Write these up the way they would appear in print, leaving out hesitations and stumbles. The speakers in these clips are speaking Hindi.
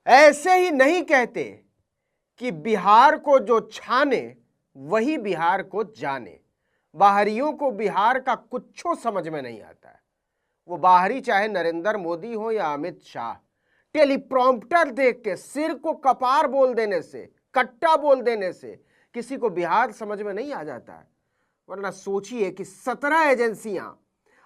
ऐसे ही नहीं कहते कि बिहार को जो छाने वही बिहार को जाने। बाहरियों को बिहार का कुछो समझ में नहीं आता है। वो बाहरी चाहे नरेंद्र मोदी हो या अमित शाह, टेलीप्रॉम्प्टर देख के सिर को कपार बोल देने से, कट्टा बोल देने से किसी को बिहार समझ में नहीं आ जाता है। वरना सोचिए कि 17 एजेंसियां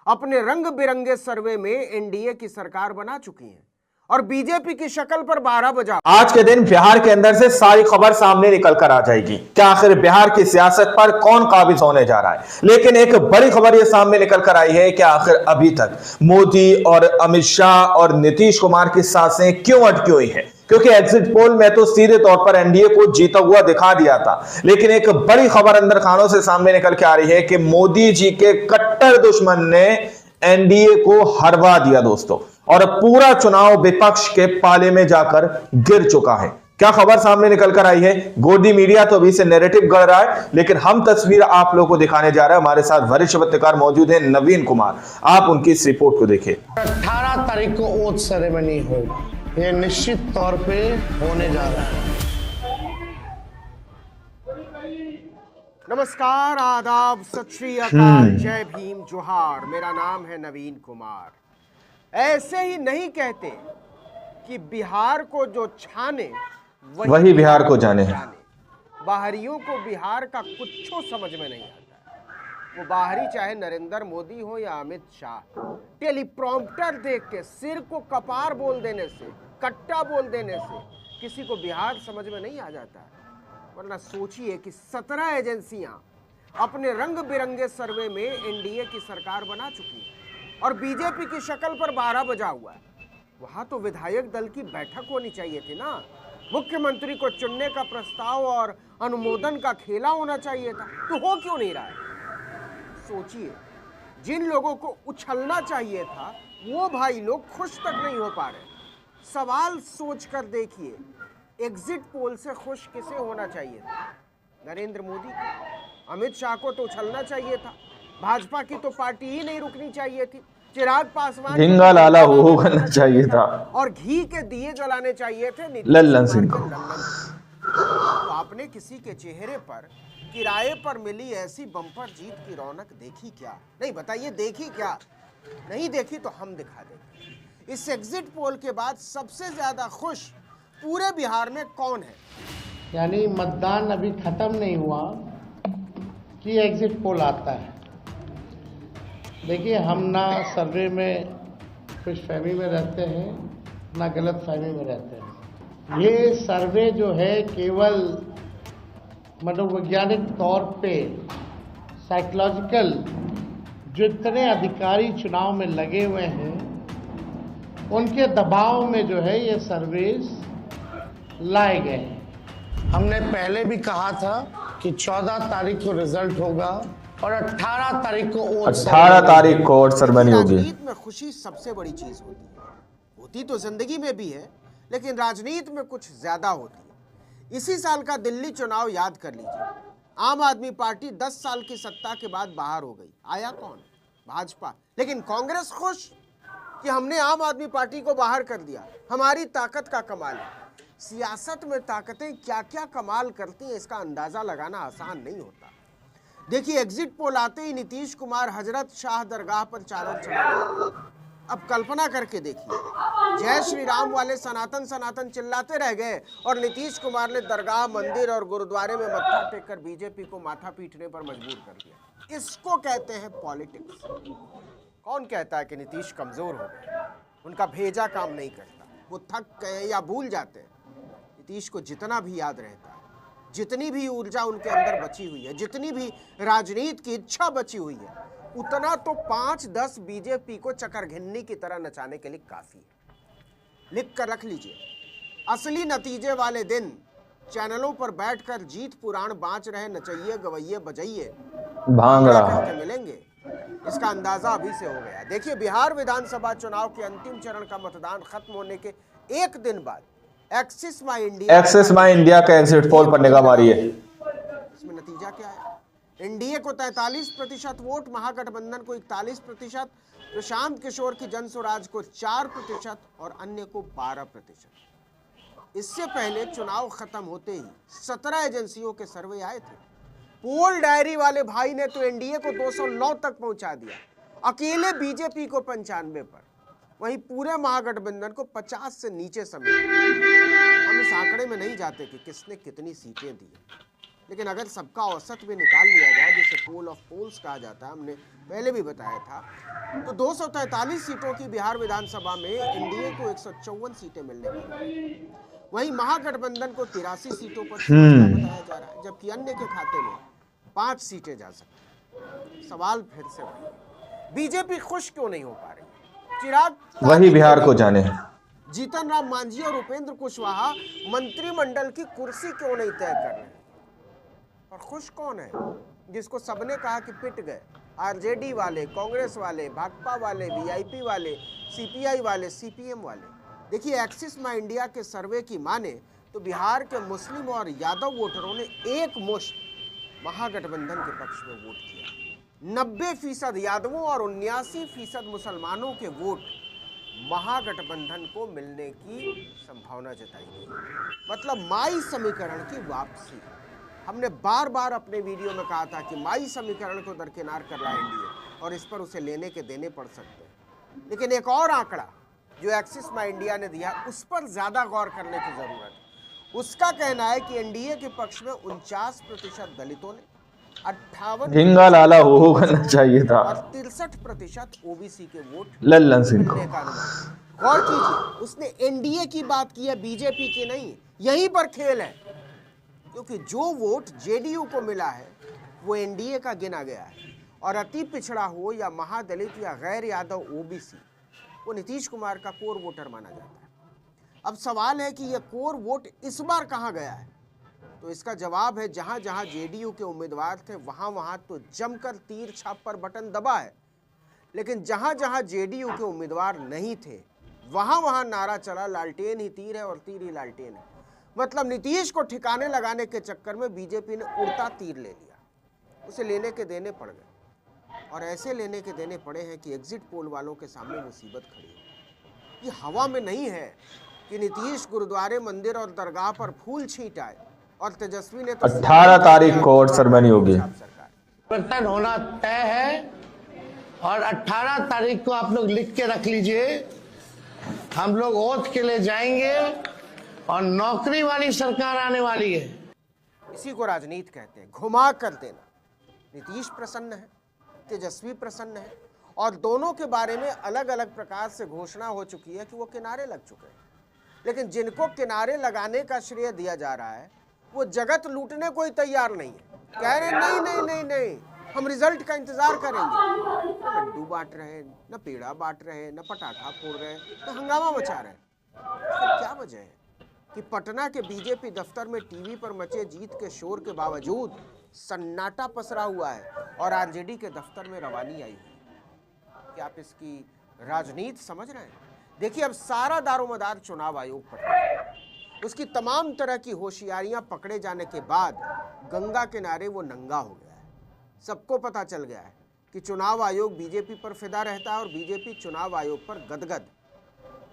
अपने रंग बिरंगे सर्वे में एनडीए की सरकार बना चुकी हैं और बीजेपी की शक्ल पर 12 बजा। आज के दिन बिहार के अंदर से सारी खबर सामने निकल कर आ जाएगी। क्या आखिर बिहार की सियासत पर कौन काबिज होने जा रहा है। लेकिन एक बड़ी खबर यह सामने निकल कर आई है कि आखिर अभी तक मोदी और अमित शाह और नीतीश कुमार की सांसें क्यों अटकी हुई है। क्योंकि एग्जिट पोल में तो सीधे तौर पर एनडीए को जीता हुआ दिखा दिया था, लेकिन एक बड़ी खबर अंदर खानों से सामने निकल के आ रही है कि मोदी जी के कट्टर दुश्मन ने एनडीए को हरवा दिया दोस्तों, और पूरा चुनाव विपक्ष के पाले में जाकर गिर चुका है। क्या खबर सामने निकल कर आई है। गोदी मीडिया तो अभी से नैरेटिव गढ़ रहा है, लेकिन हम तस्वीर आप लोगों को दिखाने जा रहे हैं। हमारे साथ वरिष्ठ पत्रकार मौजूद हैं नवीन कुमार, आप उनकी इस रिपोर्ट को देखिए। 18 तारीख को ओथ सेरेमनी होगा, ये निश्चित तौर पे होने जा रहा है। नमस्कार, आदाब, सत श्री अकाल, जय भीम, जोहार। मेरा नाम है नवीन कुमार। ऐसे ही नहीं कहते कि बिहार को जो छाने वही बिहार को जाने। बाहरियों को बिहार का कुछो समझ में नहीं आता है। वो बाहरी चाहे नरेंद्र मोदी हो या अमित शाह, टेलीप्रॉम्प्टर देख के सिर को कपार बोल देने से, कट्टा बोल देने से किसी को बिहार समझ में नहीं आ जाता है। वरना सोचिए कि 17 एजेंसियां अपने रंग बिरंगे सर्वे में एनडीए की सरकार बना चुकी है और बीजेपी की शक्ल पर 12 बजा हुआ है। वहां तो विधायक दल की बैठक होनी चाहिए थी ना, मुख्यमंत्री को चुनने का प्रस्ताव और अनुमोदन का खेला होना चाहिए था, तो हो क्यों नहीं रहा है। सोचिए, जिन लोगों को उछलना चाहिए था वो भाई लोग खुश तक नहीं हो पा रहे। सवाल सोचकर देखिए, एग्जिट पोल से खुश किसे होना चाहिए था। नरेंद्र मोदी को, अमित शाह को तो उछलना चाहिए था। भाजपा की तो पार्टी ही नहीं रुकनी चाहिए थी। चिराग पासवान ढींगा लाला हो करना चाहिए था और घी के दिए जलाने चाहिए थे लल्लन सिंह को। तो आपने किसी के चेहरे पर किराए पर मिली ऐसी बम्पर जीत की रौनक देखी क्या? नहीं, बताइए देखी क्या? नहीं देखी तो हम दिखा देंगे। इस एग्जिट पोल के बाद सबसे ज्यादा खुश पूरे बिहार में कौन है? यानी मतदान अभी खत्म नहीं हुआ कि एग्जिट पोल आता है। देखिए, हम ना सर्वे में खुशफहमी में रहते हैं, ना गलत फहमी में रहते हैं। ये सर्वे जो है केवल मनोवैज्ञानिक तौर पे साइकोलॉजिकल, जितने अधिकारी चुनाव में लगे हुए हैं उनके दबाव में जो है ये सर्वेस लाए गए हैं। हमने पहले भी कहा था कि 14 तारीख को रिजल्ट होगा और 18 तारीख को वोट सेरेमनी होगी। राजनीति में खुशी सबसे बड़ी चीज होती तो जिंदगी में भी है, लेकिन राजनीति में कुछ ज्यादा होती है। इसी साल का दिल्ली चुनाव याद कर लीजिए। आम आदमी पार्टी 10 साल की सत्ता के बाद बाहर हो गई। आया कौन? भाजपा। लेकिन कांग्रेस खुश कि हमने आम आदमी पार्टी को बाहर कर दिया, हमारी ताकत का कमाल है। सियासत में ताकतें क्या क्या कमाल करती हैं, इसका अंदाजा लगाना आसान नहीं होता। देखिए, एग्जिट पोल आते ही नीतीश कुमार हजरत शाह दरगाह पर चादर चढ़ा गए। अब कल्पना करके देखिए, जय श्री राम वाले सनातन सनातन चिल्लाते रह गए और नीतीश कुमार ने दरगाह, मंदिर और गुरुद्वारे में मत्था टेककर बीजेपी को माथा पीटने पर मजबूर कर दिया। इसको कहते हैं पॉलिटिक्स। कौन कहता है कि नीतीश कमजोर हो गए? उनका भेजा काम नहीं करता, वो थक गए या भूल जाते हैं। नीतीश को जितना भी याद रहता है, जितनी भी ऊर्जा उनके अंदर बची हुई है, जितनी भी राजनीति की इच्छा बची हुई है, उतना तो 5-10 बीजेपी को चकर घिन्नी की तरह नचाने के लिए काफी है। लिख कर रख लीजिए, असली नतीजे वाले दिन चैनलों पर बैठकर जीत पुराण बाँच रहे नचइये गवैये बजइये भांगड़ा मिलेंगे। इसका अंदाजा अभी से हो गया। देखिए, बिहार विधानसभा चुनाव के अंतिम चरण का मतदान खत्म होने के एक दिन बाद एक्सिस माई इंडिया का एग्जिट पोल पर निगाह मारी है। इसमें नतीजा क्या है? एनडीए को 43% वोट, महागठबंधन को 41%, प्रशांत किशोर की जन स्वराज को 4% और अन्य को 12%। इससे पहले चुनाव खत्म होते ही 17 एजेंसियों के सर्वे आए थे। पोल डायरी वाले भाई ने तो एनडीए को 209 तक पहुंचा दिया, अकेले बीजेपी को 95 पर, वहीं पूरे महागठबंधन को 50 से नीचे समेट। हम इस आंकड़े में नहीं जाते कि किसने कितनी सीटें दी, लेकिन अगर सबका औसत भी निकाल लिया जाए, जिसे पोल ऑफ पोल्स कहा जाता है, हमने पहले भी बताया था, तो 243 सीटों की बिहार विधानसभा में एनडीए को 154 सीटें मिलने वाली हैं। वहीं महागठबंधन को 83 सीटों पर बताया जा रहा है, जबकि अन्य के खाते में 5 सीटें जा सकती। सवाल फिर से वही, बीजेपी खुश क्यों नहीं हो पा रही? चिराग वही बिहार को जाने। जीतन राम मांझी और उपेंद्र कुशवाहा मंत्रिमंडल की कुर्सी क्यों नहीं तय कर रहे? और खुश कौन है? जिसको सबने कहा कि पिट गए, आरजेडी वाले, कांग्रेस वाले, भाकपा वाले, वीआईपी वाले, सीपीआई वाले, सीपीएम वाले। देखिए, एक्सिस माई इंडिया के सर्वे की माने तो बिहार के मुस्लिम और यादव वोटरों ने एक मुश्त महागठबंधन के पक्ष में वोट किया। 90% यादवों और 79% मुसलमानों के वोट महागठबंधन को मिलने की संभावना जताई गई। मतलब माई समीकरण की वापसी। हमने बार बार अपने वीडियो में कहा था कि माई समीकरण को दरकिनार कर रहा है एनडीए, और इस पर उसे लेने के देने पड़ सकते हैं। लेकिन एक और आंकड़ा जो एक्सिस माई इंडिया ने दिया, उस पर ज्यादा गौर करने की जरूरत है। उसका कहना है कि एनडीए के पक्ष में 49% दलितों ने, 58 झिंगा लाला हो करना चाहिए था, और 63% ओबीसी के वोट लल्लन सिंह को। गौर कीजिए, उसने एनडीए की बात की है, बीजेपी की नहीं। यहीं पर खेल है, क्योंकि जो वोट जेडीयू को मिला है वो एनडीए का गिना गया है, और अति पिछड़ा हो या महादलित या गैर यादव ओबीसी, वो नीतीश कुमार का कोर वोटर माना जाता है। अब सवाल है कि यह कोर वोट इस बार कहां गया है? तो इसका जवाब है, जहां जहां जेडीयू के उम्मीदवार थे वहां वहां तो जमकर तीर छाप पर बटन दबा है, लेकिन जहां जहां जेडीयू के उम्मीदवार नहीं थे वहां वहां नारा चला, लालटेन ही तीर है और तीर ही लालटेन है। मतलब नीतीश को ठिकाने लगाने के चक्कर में बीजेपी ने उड़ता तीर ले लिया, उसे लेने के देने पड़ गए, और ऐसे लेने के देने पड़े हैं कि एग्जिट पोल वालों के सामने मुसीबत खड़ी है। ये हवा में नहीं है कि नीतीश गुरुद्वारे, मंदिर और दरगाह पर फूल छींट आए, और तेजस्वी ने तो 18 तारीख को और सरमनी होगी। परिवर्तन होना तय है, और 18 तारीख को आप लोग लिख के रख लीजिए, हम लोग ओथ के लिए जाएंगे और नौकरी वाली सरकार आने वाली है। इसी को राजनीति कहते हैं, घुमा कर देना। नीतीश प्रसन्न है, तेजस्वी प्रसन्न है, और दोनों के बारे में अलग अलग प्रकार से घोषणा हो चुकी है कि वो किनारे लग चुके हैं। लेकिन जिनको किनारे लगाने का श्रेय दिया जा रहा है वो जगत लूटने को ही तैयार नहीं है। कह रहे नहीं नहीं नहीं नहीं, हम रिजल्ट का इंतजार करेंगे। न लड्डू बांट रहे, न पेड़ा बांट रहे, न पटाखा फोड़ रहे, न हंगामा मचा रहे। फिर क्या वजह है कि पटना के बीजेपी दफ्तर में टीवी पर मचे जीत के शोर के बावजूद सन्नाटा पसरा हुआ है, और आरजेडी के दफ्तर में रवानी आई है? क्या आप इसकी राजनीति समझ रहे हैं? देखिए, अब सारा दारोमदार चुनाव आयोग पर है। उसकी तमाम तरह की होशियारियां पकड़े जाने के बाद गंगा किनारे वो नंगा हो गया है। सबको पता चल गया है कि चुनाव आयोग बीजेपी पर फिदा रहता है और बीजेपी चुनाव आयोग पर गदगद।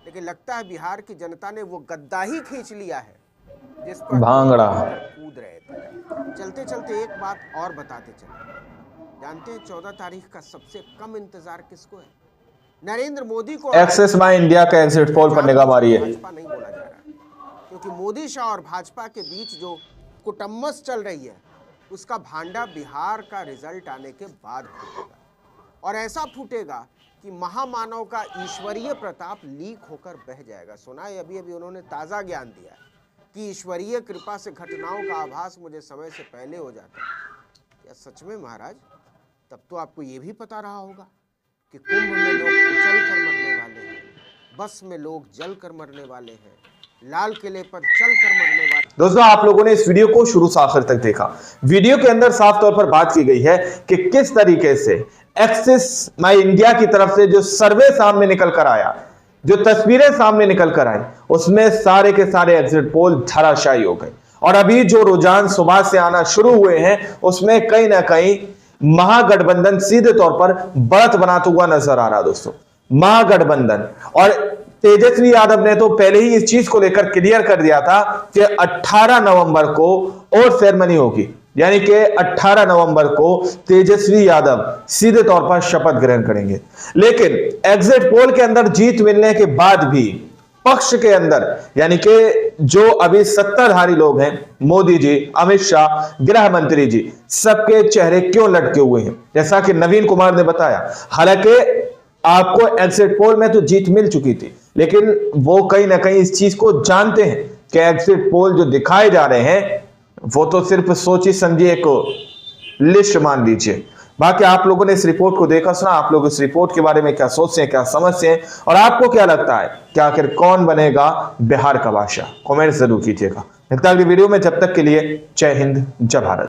लेकिन लगता है बिहार की जनता ने वो गद्दा ही खींच लिया है जिस पर भांगड़ा कूद रहे थे। चलते चलते एक बात और बताते चले, जानते हैं 14 तारीख का सबसे कम इंतजार किसको है? नरेंद्र मोदी को। एक्सिस माई इंडिया का एग्जिट पोल पर निगाह मारी है। भाजपा नहीं बोला जा रहा है, क्योंकि मोदी शाह और भाजपा के बीच जो कुटम्मस चल रही है उसका भांडा बिहार का रिजल्ट आने के बाद फूटेगा, और ऐसा फूटेगा कि महामानव का ईश्वरीय प्रताप लीक होकर बह जाएगा। सुना है अभी अभी उन्होंने ताज़ा ज्ञान दिया है कि ईश्वरीय कृपा से घटनाओं का आभास मुझे समय से पहले हो जाता है। क्या सच में महाराज? तब तो आपको ये भी पता रहा होगा कि कुंभ में लोग उछल कर मरने वाले हैं, बस में लोग जल कर मरने वाले हैं, लाल किले पर चल कर मरने वाले। दोस्तों, आप लोगों ने इस वीडियो को शुरू से आखिर तक देखा। वीडियो के अंदर साफ तौर पर बात की गई है कि किस तरीके से एक्सिस माई इंडिया की तरफ से जो सर्वे सामने निकल कर आया, जो तस्वीरें सामने निकल कर आई, उसमें सारे के सारे एग्जिट पोल धराशायी हो गए। और अभी जो रुझान सुबह से आना शुरू हुए हैं उसमें कहीं ना कहीं महागठबंधन सीधे तौर पर बढ़त बनाता हुआ नजर आ रहा है। दोस्तों, महागठबंधन और तेजस्वी यादव ने तो पहले ही इस चीज को लेकर क्लियर कर दिया था कि 18 नवंबर को और सेरेमनी होगी, यानी कि 18 नवंबर को तेजस्वी यादव सीधे तौर पर शपथ ग्रहण करेंगे। लेकिन एग्जिट पोल के अंदर जीत मिलने के बाद भी पक्ष के अंदर, यानी कि जो अभी सत्ताधारी लोग हैं, मोदी जी, अमित शाह, गृह मंत्री जी, सबके चेहरे क्यों लटके हुए हैं, जैसा कि नवीन कुमार ने बताया। हालांकि आपको एग्जिट पोल में तो जीत मिल चुकी थी, लेकिन वो कहीं ना कहीं इस चीज को जानते हैं कि एग्जिट पोल जो दिखाए जा रहे हैं वो तो सिर्फ सोची समझी एक लिस्ट मान लीजिए। बाकी आप लोगों ने इस रिपोर्ट को देखा सुना, आप लोग इस रिपोर्ट के बारे में क्या सोचते हैं, क्या समझते हैं, और आपको क्या लगता है कि आखिर कौन बनेगा बिहार का बादशाह? कमेंट जरूर कीजिएगा। मिलते हैं अगली वीडियो में, जब तक के लिए जय हिंद, जय भारत।